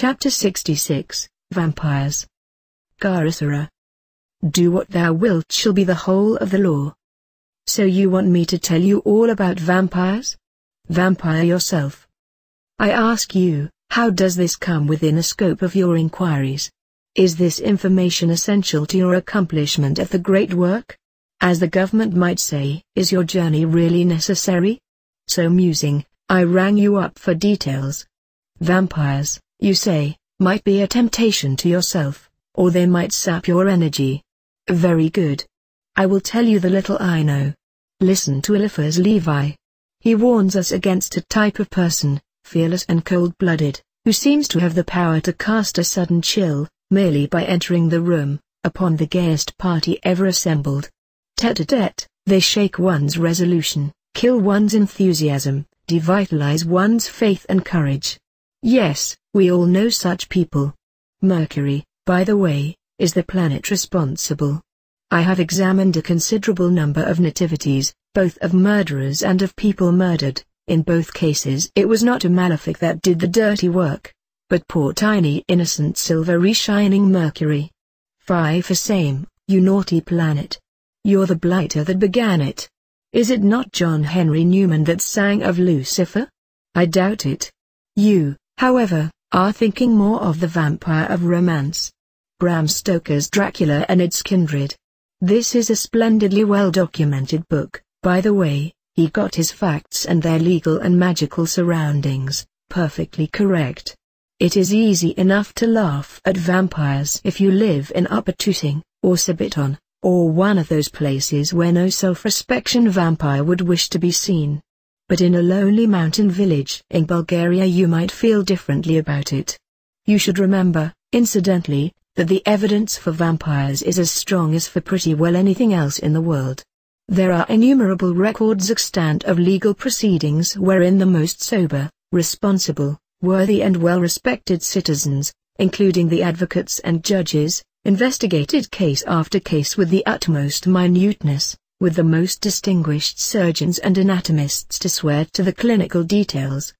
Chapter 66, Vampires. Garasura. Do what thou wilt shall be the whole of the law. So you want me to tell you all about vampires? Vampire yourself. I ask you, how does this come within the scope of your inquiries? Is this information essential to your accomplishment of the great work? As the government might say, is your journey really necessary? So musing, I rang you up for details. Vampires, you say, might be a temptation to yourself, or they might sap your energy. Very good. I will tell you the little I know. Listen to Eliphas Levi. He warns us against a type of person, fearless and cold-blooded, who seems to have the power to cast a sudden chill, merely by entering the room, upon the gayest party ever assembled. Tête-à-tête, they shake one's resolution, kill one's enthusiasm, devitalize one's faith and courage. Yes, we all know such people. Mercury, by the way, is the planet responsible. I have examined a considerable number of nativities, both of murderers and of people murdered. In both cases it was not a malefic that did the dirty work, but poor tiny innocent silvery shining Mercury. Fie for shame, you naughty planet. You're the blighter that began it. Is it not John Henry Newman that sang of Lucifer? I doubt it. You, however, are thinking more of the vampire of romance. Bram Stoker's Dracula and its kindred. This is a splendidly well-documented book, by the way. He got his facts and their legal and magical surroundings perfectly correct. It is easy enough to laugh at vampires if you live in Upper Tooting, or Surbiton, or one of those places where no self-respecting vampire would wish to be seen. But in a lonely mountain village in Bulgaria you might feel differently about it. You should remember, incidentally, that the evidence for vampires is as strong as for pretty well anything else in the world. There are innumerable records extant of legal proceedings wherein the most sober, responsible, worthy and well-respected citizens, including the advocates and judges, investigated case after case with the utmost minuteness, with the most distinguished surgeons and anatomists to swear to the clinical details.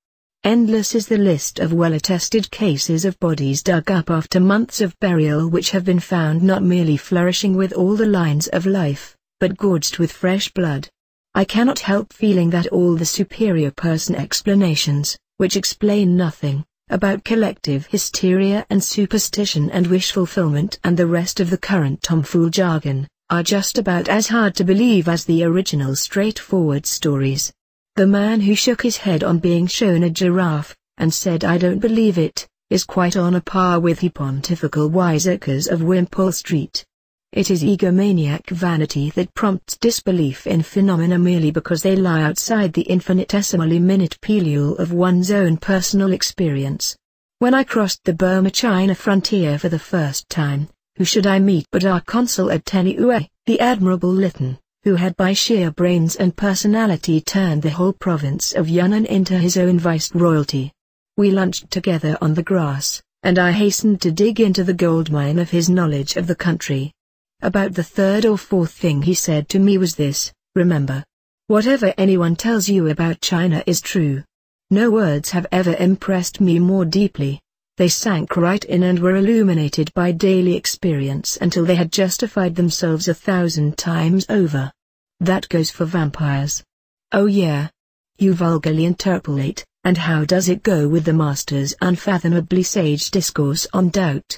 Endless is the list of well-attested cases of bodies dug up after months of burial which have been found not merely flourishing with all the lines of life, but gorged with fresh blood. I cannot help feeling that all the superior person explanations, which explain nothing, about collective hysteria and superstition and wish fulfillment and the rest of the current tomfool jargon, are just about as hard to believe as the original straightforward stories. The man who shook his head on being shown a giraffe, and said I don't believe it, is quite on a par with the pontifical wiseacres of Wimpole Street. It is egomaniac vanity that prompts disbelief in phenomena merely because they lie outside the infinitesimally minute pillule of one's own personal experience. When I crossed the Burma-China frontier for the first time, who should I meet but our consul at Teniue, the Admirable Lytton, who had by sheer brains and personality turned the whole province of Yunnan into his own viceroyalty. We lunched together on the grass, and I hastened to dig into the gold mine of his knowledge of the country. About the third or fourth thing he said to me was this: remember, whatever anyone tells you about China is true. No words have ever impressed me more deeply. They sank right in and were illuminated by daily experience until they had justified themselves 1,000 times over. That goes for vampires. Oh yeah. You vulgarly interpolate, and how does it go with the master's unfathomably sage discourse on doubt?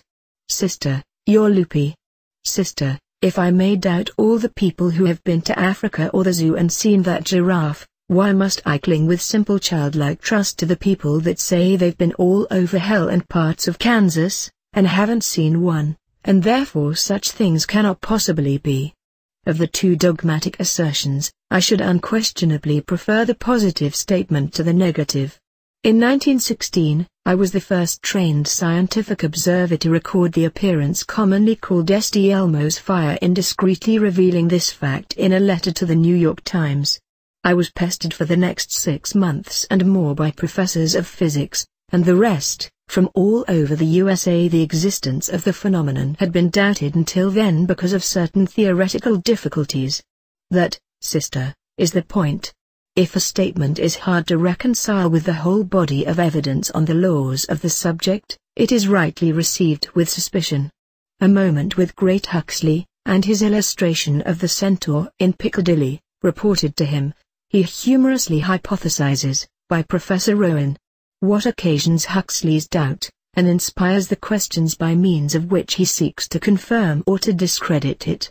Sister, you're loopy. Sister, if I may doubt all the people who have been to Africa or the zoo and seen that giraffe, why must I cling with simple childlike trust to the people that say they've been all over hell and parts of Kansas, and haven't seen one, and therefore such things cannot possibly be? Of the two dogmatic assertions, I should unquestionably prefer the positive statement to the negative. In 1916, I was the first trained scientific observer to record the appearance commonly called St. Elmo's fire, indiscreetly revealing this fact in a letter to the New York Times. I was pestered for the next 6 months and more by professors of physics, and the rest, from all over the USA. The existence of the phenomenon had been doubted until then because of certain theoretical difficulties. That, sister, is the point. If a statement is hard to reconcile with the whole body of evidence on the laws of the subject, it is rightly received with suspicion. A Moment with Great Huxley, and his illustration of the centaur in Piccadilly, reported to him, he humorously hypothesizes, by Professor Rowan. What occasions Huxley's doubt, and inspires the questions by means of which he seeks to confirm or to discredit it.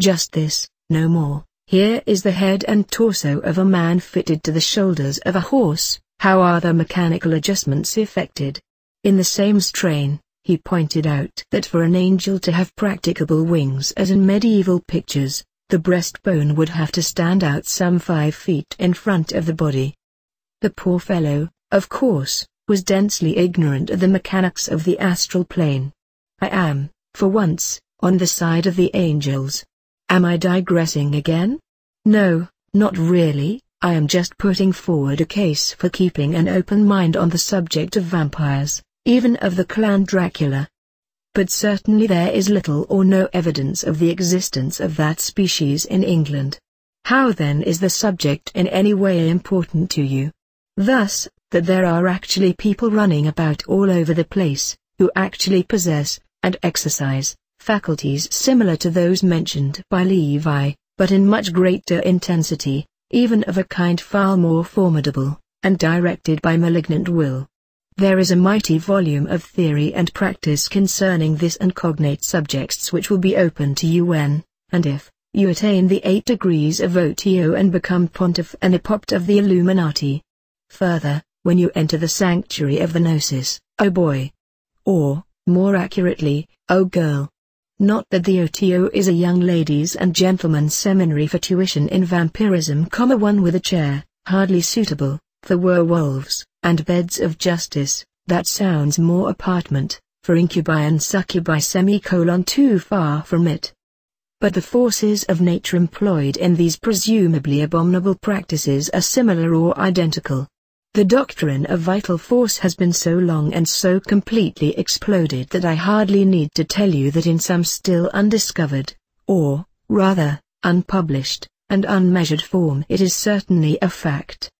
Just this, no more. Here is the head and torso of a man fitted to the shoulders of a horse, how are the mechanical adjustments effected? In the same strain, he pointed out that for an angel to have practicable wings as in medieval pictures, the breastbone would have to stand out some 5 feet in front of the body. The poor fellow, of course, was densely ignorant of the mechanics of the astral plane. I am, for once, on the side of the angels. Am I digressing again? No, not really, I am just putting forward a case for keeping an open mind on the subject of vampires, even of the clan Dracula. But certainly there is little or no evidence of the existence of that species in England. How then is the subject in any way important to you? Thus, that there are actually people running about all over the place, who actually possess, and exercise, faculties similar to those mentioned by Levi, but in much greater intensity, even of a kind far more formidable, and directed by malignant will. There is a mighty volume of theory and practice concerning this and cognate subjects which will be open to you when, and if, you attain the 8 degrees of OTO and become Pontiff and Epopt of the Illuminati. Further, when you enter the sanctuary of the Gnosis, O boy. Or, more accurately, O girl. Not that the OTO is a young ladies' and gentlemen's seminary for tuition in vampirism, one with a chair, hardly suitable, for werewolves, and beds of justice, that sounds more apartment, for incubi and succubi too far from it. But the forces of nature employed in these presumably abominable practices are similar or identical. The doctrine of vital force has been so long and so completely exploded that I hardly need to tell you that in some still undiscovered, or, rather, unpublished, and unmeasured form it is certainly a fact.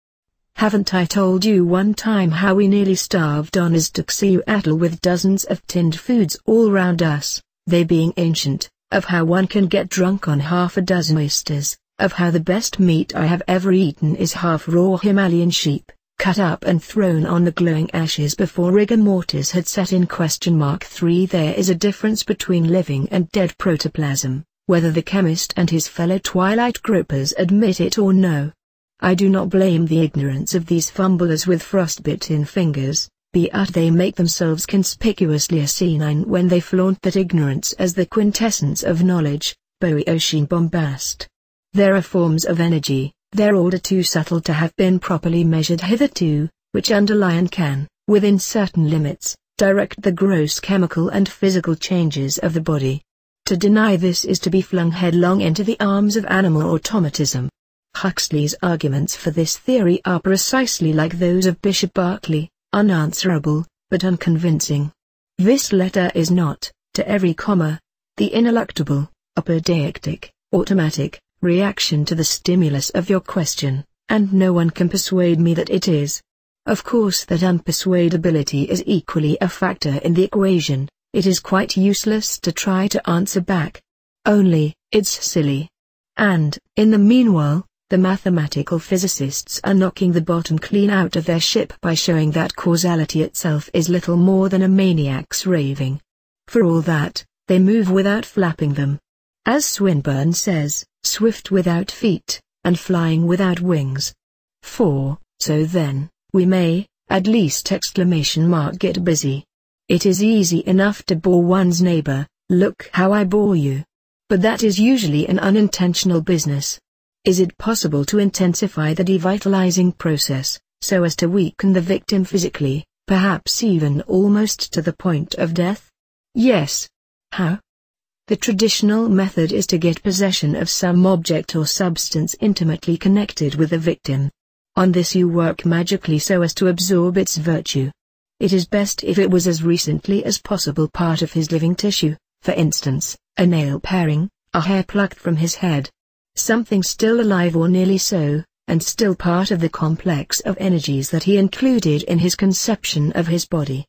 Haven't I told you one time how we nearly starved on Iztaccíhuatl with dozens of tinned foods all round us, they being ancient, of how one can get drunk on half a dozen oysters, of how the best meat I have ever eaten is half raw Himalayan sheep, cut up and thrown on the glowing ashes before rigor mortis had set in? 3 There is a difference between living and dead protoplasm, whether the chemist and his fellow twilight gropers admit it or no. I do not blame the ignorance of these fumblers with frostbitten fingers, but they make themselves conspicuously asinine when they flaunt that ignorance as the quintessence of knowledge, Boeotian bombast. There are forms of energy, their order too subtle to have been properly measured hitherto, which underlie and can, within certain limits, direct the gross chemical and physical changes of the body. To deny this is to be flung headlong into the arms of animal automatism. Huxley's arguments for this theory are precisely like those of Bishop Berkeley, unanswerable, but unconvincing. This letter is not, to every comma, the ineluctable, apodeictic, automatic, reaction to the stimulus of your question, and no one can persuade me that it is. Of course that unpersuadability is equally a factor in the equation, it is quite useless to try to answer back. Only, it's silly. And, in the meanwhile, the mathematical physicists are knocking the bottom clean out of their ship by showing that causality itself is little more than a maniac's raving. For all that, they move without flapping them. As Swinburne says, swift without feet, and flying without wings. So then, we may, at least get busy. It is easy enough to bore one's neighbor, look how I bore you. But that is usually an unintentional business. Is it possible to intensify the devitalizing process, so as to weaken the victim physically, perhaps even almost to the point of death? Yes. How? The traditional method is to get possession of some object or substance intimately connected with the victim. On this you work magically so as to absorb its virtue. It is best if it was as recently as possible part of his living tissue, for instance, a nail paring, a hair plucked from his head. Something still alive or nearly so, and still part of the complex of energies that he included in his conception of his body.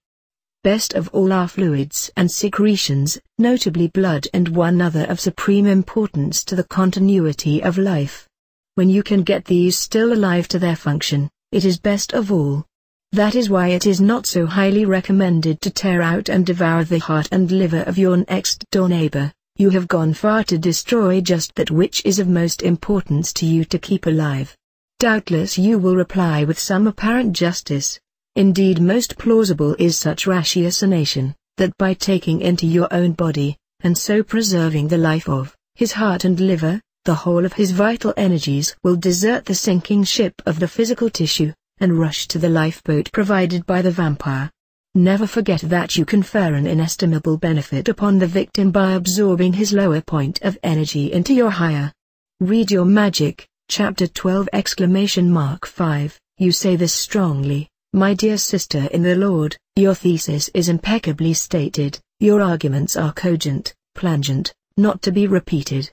best of all are fluids and secretions, notably blood and one other of supreme importance to the continuity of life. When you can get these still alive to their function, it is best of all. That is why it is not so highly recommended to tear out and devour the heart and liver of your next-door neighbor. You have gone far to destroy just that which is of most importance to you to keep alive. Doubtless you will reply with some apparent justice. Indeed, most plausible is such ratiocination, that by taking into your own body, and so preserving the life of his heart and liver, the whole of his vital energies will desert the sinking ship of the physical tissue, and rush to the lifeboat provided by the vampire. Never forget that you confer an inestimable benefit upon the victim by absorbing his lower point of energy into your higher. Read your magic, chapter 12 ! 5. You say this strongly, my dear sister in the Lord. Your thesis is impeccably stated, your arguments are cogent, plangent, not to be repeated.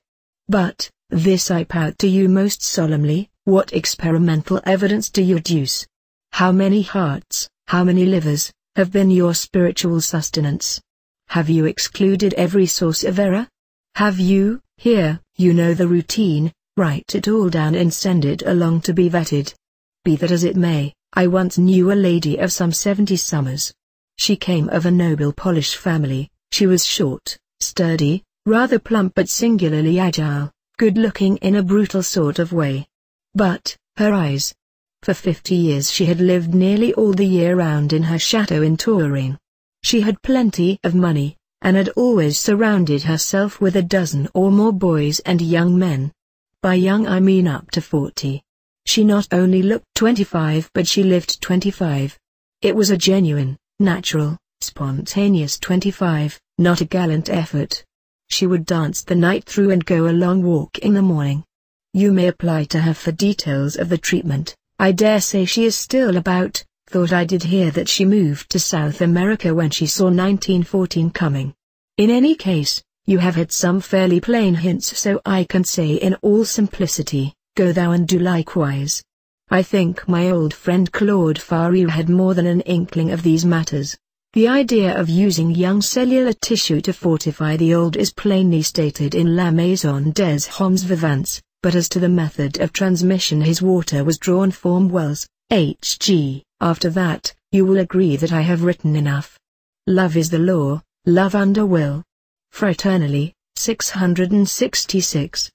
But, this I pout to you most solemnly, what experimental evidence do you adduce? How many hearts, how many livers, have been your spiritual sustenance? Have you excluded every source of error? Have you, here, you know the routine, write it all down and send it along to be vetted. Be that as it may, I once knew a lady of some 70 summers. She came of a noble Polish family, she was short, sturdy, rather plump but singularly agile, good-looking in a brutal sort of way. But, her eyes. For 50 years she had lived nearly all the year round in her chateau in Touraine. She had plenty of money, and had always surrounded herself with a dozen or more boys and young men. By young I mean up to 40. She not only looked 25 but she lived 25. It was a genuine, natural, spontaneous 25, not a gallant effort. She would dance the night through and go a long walk in the morning. You may apply to her for details of the treatment. I dare say she is still about. Thought I did hear that she moved to South America when she saw 1914 coming. In any case, you have had some fairly plain hints, so I can say in all simplicity, go thou and do likewise. I think my old friend Claude Faru had more than an inkling of these matters. The idea of using young cellular tissue to fortify the old is plainly stated in La Maison des Hommes Vivants, but as to the method of transmission his water was drawn from wells, H.G. After that, you will agree that I have written enough. Love is the law, love under will. Fraternally, 666.